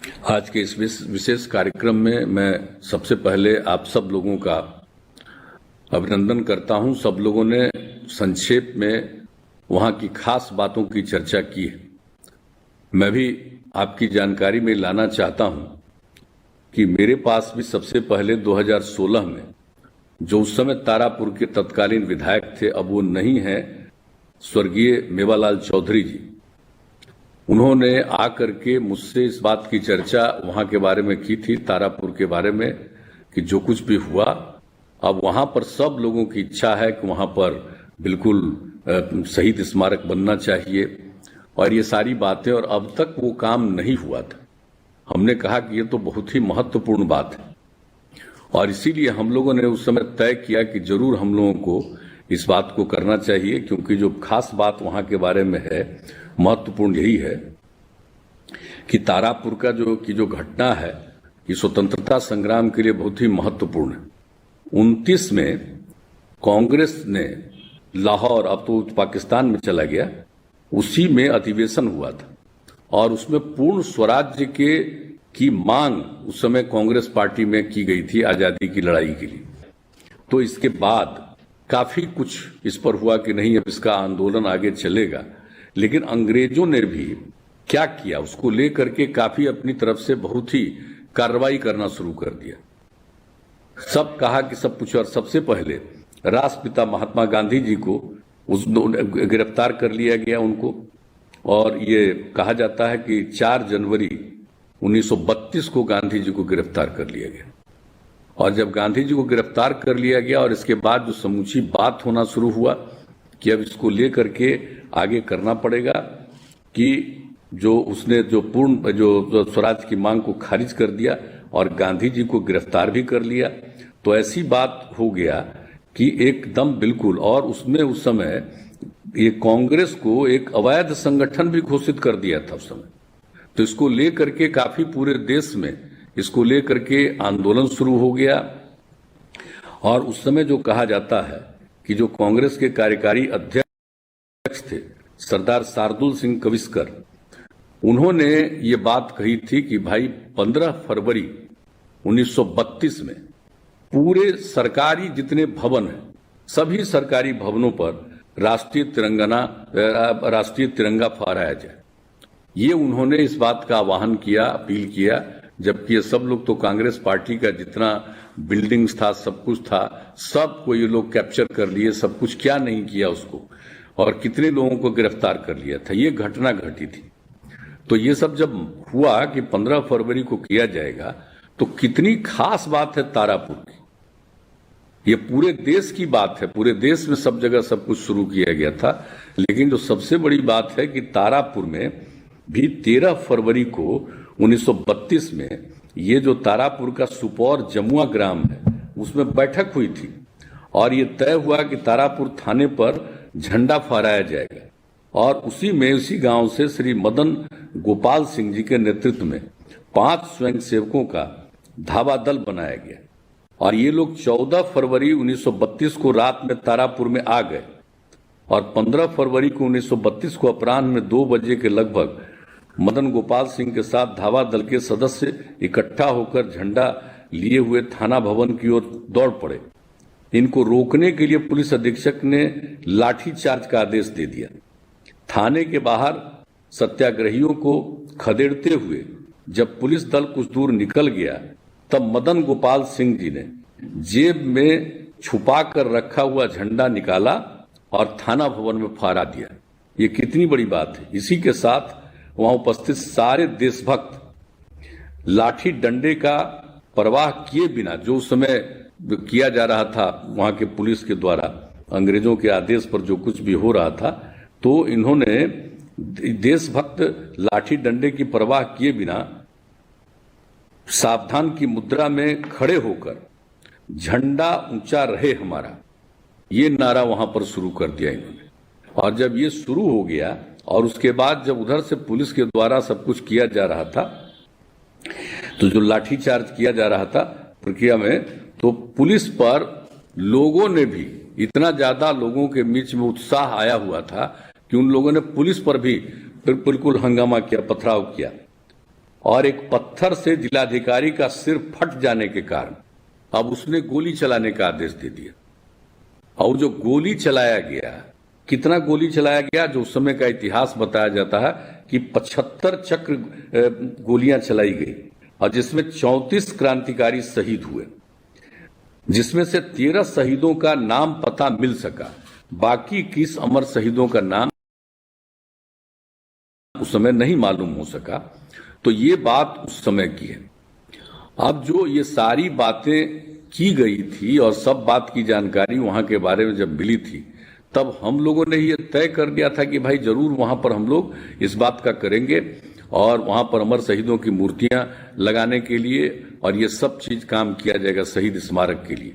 आज के इस विशेष कार्यक्रम में मैं सबसे पहले आप सब लोगों का अभिनंदन करता हूं। सब लोगों ने संक्षेप में वहां की खास बातों की चर्चा की है। मैं भी आपकी जानकारी में लाना चाहता हूं कि मेरे पास भी सबसे पहले 2016 में जो उस समय तारापुर के तत्कालीन विधायक थे, अब वो नहीं है, स्वर्गीय मेवालाल चौधरी जी, उन्होंने आकर के मुझसे इस बात की चर्चा वहां के बारे में की थी, तारापुर के बारे में, कि जो कुछ भी हुआ अब वहां पर सब लोगों की इच्छा है कि वहां पर बिल्कुल शहीद स्मारक बनना चाहिए और ये सारी बातें, और अब तक वो काम नहीं हुआ था। हमने कहा कि ये तो बहुत ही महत्वपूर्ण बात है और इसीलिए हम लोगों ने उस समय तय किया कि जरूर हम लोगों को इस बात को करना चाहिए, क्योंकि जो खास बात वहां के बारे में है, महत्वपूर्ण यही है कि तारापुर का जो घटना है, ये स्वतंत्रता संग्राम के लिए बहुत ही महत्वपूर्ण है। 29 में कांग्रेस ने लाहौर, अब तो पाकिस्तान में चला गया, उसी में अधिवेशन हुआ था और उसमें पूर्ण स्वराज्य की मांग उस समय कांग्रेस पार्टी में की गई थी आजादी की लड़ाई के लिए। तो इसके बाद काफी कुछ इस पर हुआ कि नहीं, अब इसका आंदोलन आगे चलेगा, लेकिन अंग्रेजों ने भी क्या किया, उसको लेकर के काफी अपनी तरफ से बहुत ही कार्रवाई करना शुरू कर दिया। सब कहा कि सब कुछ, और सबसे पहले राष्ट्रपिता महात्मा गांधी जी को गिरफ्तार कर लिया गया उनको, और ये कहा जाता है कि 4 जनवरी 1932 को गांधी जी को गिरफ्तार कर लिया गया। और जब गांधी जी को गिरफ्तार कर लिया गया और इसके बाद जो समूची बात होना शुरू हुआ कि अब इसको लेकर के आगे करना पड़ेगा, कि जो उसने जो पूर्ण जो स्वराज की मांग को खारिज कर दिया और गांधी जी को गिरफ्तार भी कर लिया, तो ऐसी बात हो गया कि एकदम बिल्कुल, और उसमें उस समय ये कांग्रेस को एक अवैध संगठन भी घोषित कर दिया था उस समय। तो इसको लेकर के काफी पूरे देश में इसको लेकर के आंदोलन शुरू हो गया। और उस समय जो कहा जाता है कि जो कांग्रेस के कार्यकारी अध्यक्ष थे सरदार शार्दुल सिंह कविस्कर, उन्होंने ये बात कही थी कि भाई 15 फरवरी 1932 में पूरे सरकारी जितने भवन हैं, सभी सरकारी भवनों पर राष्ट्रीय तिरंगा फहराया जाए। ये उन्होंने इस बात का आह्वान किया, अपील किया, जबकि ये सब लोग तो कांग्रेस पार्टी का जितना बिल्डिंग्स था, सब कुछ था, सबको ये लोग कैप्चर कर लिए, सब कुछ क्या नहीं किया उसको, और कितने लोगों को गिरफ्तार कर लिया था। ये घटना घटी थी। तो ये सब जब हुआ कि 15 फरवरी को किया जाएगा, तो कितनी खास बात है तारापुर की। ये पूरे देश की बात है, पूरे देश में सब जगह सब कुछ शुरू किया गया था, लेकिन जो सबसे बड़ी बात है कि तारापुर में भी 13 फरवरी को 1932 में ये जो तारापुर का सुपौर जमुआ ग्राम है, उसमें बैठक हुई थी और ये तय हुआ कि तारापुर थाने पर झंडा फहराया जाएगा। और उसी गांव से श्री मदन गोपाल सिंह जी के नेतृत्व में 5 स्वयंसेवकों का धावा दल बनाया गया और ये लोग 14 फरवरी 1932 को रात में तारापुर में आ गए और 15 फरवरी को 1932 को अपराह्न में 2 बजे के लगभग मदन गोपाल सिंह के साथ धावा दल के सदस्य इकट्ठा होकर झंडा लिए हुए थाना भवन की ओर दौड़ पड़े। इनको रोकने के लिए पुलिस अधीक्षक ने लाठीचार्ज का आदेश दे दिया। थाने के बाहर सत्याग्रहियों को खदेड़ते हुए जब पुलिस दल कुछ दूर निकल गया, तब मदन गोपाल सिंह जी ने जेब में छुपा कर रखा हुआ झंडा निकाला और थाना भवन में फहरा दिया। ये कितनी बड़ी बात है। इसी के साथ वहां उपस्थित सारे देशभक्त लाठी डंडे का परवाह किए बिना, जो उस समय किया जा रहा था वहां के पुलिस के द्वारा, अंग्रेजों के आदेश पर जो कुछ भी हो रहा था, तो इन्होंने देशभक्त लाठी डंडे की परवाह किए बिना सावधान की मुद्रा में खड़े होकर झंडा ऊंचा रहे हमारा, ये नारा वहां पर शुरू कर दिया इन्होंने। और जब ये शुरू हो गया और उसके बाद जब उधर से पुलिस के द्वारा सब कुछ किया जा रहा था, तो जो लाठीचार्ज किया जा रहा था प्रक्रिया में, तो पुलिस पर लोगों ने भी, इतना ज्यादा लोगों के बीच में उत्साह आया हुआ था कि उन लोगों ने पुलिस पर भी बिल्कुल हंगामा किया, पथराव किया। और एक पत्थर से जिलाधिकारी का सिर फट जाने के कारण अब उसने गोली चलाने का आदेश दे दिया। और जो गोली चलाया गया, कितना गोली चलाया गया, जो उस समय का इतिहास बताया जाता है कि 75 चक्र गोलियां चलाई गई और जिसमें 34 क्रांतिकारी शहीद हुए, जिसमें से 13 शहीदों का नाम पता मिल सका, बाकी 21 अमर शहीदों का नाम उस समय नहीं मालूम हो सका। तो ये बात उस समय की है। अब जो ये सारी बातें की गई थी और सब बात की जानकारी वहां के बारे में जब मिली थी, तब हम लोगों ने ये तय कर दिया था कि भाई जरूर वहां पर हम लोग इस बात का करेंगे और वहां पर अमर शहीदों की मूर्तियां लगाने के लिए और ये सब चीज काम किया जाएगा शहीद स्मारक के लिए।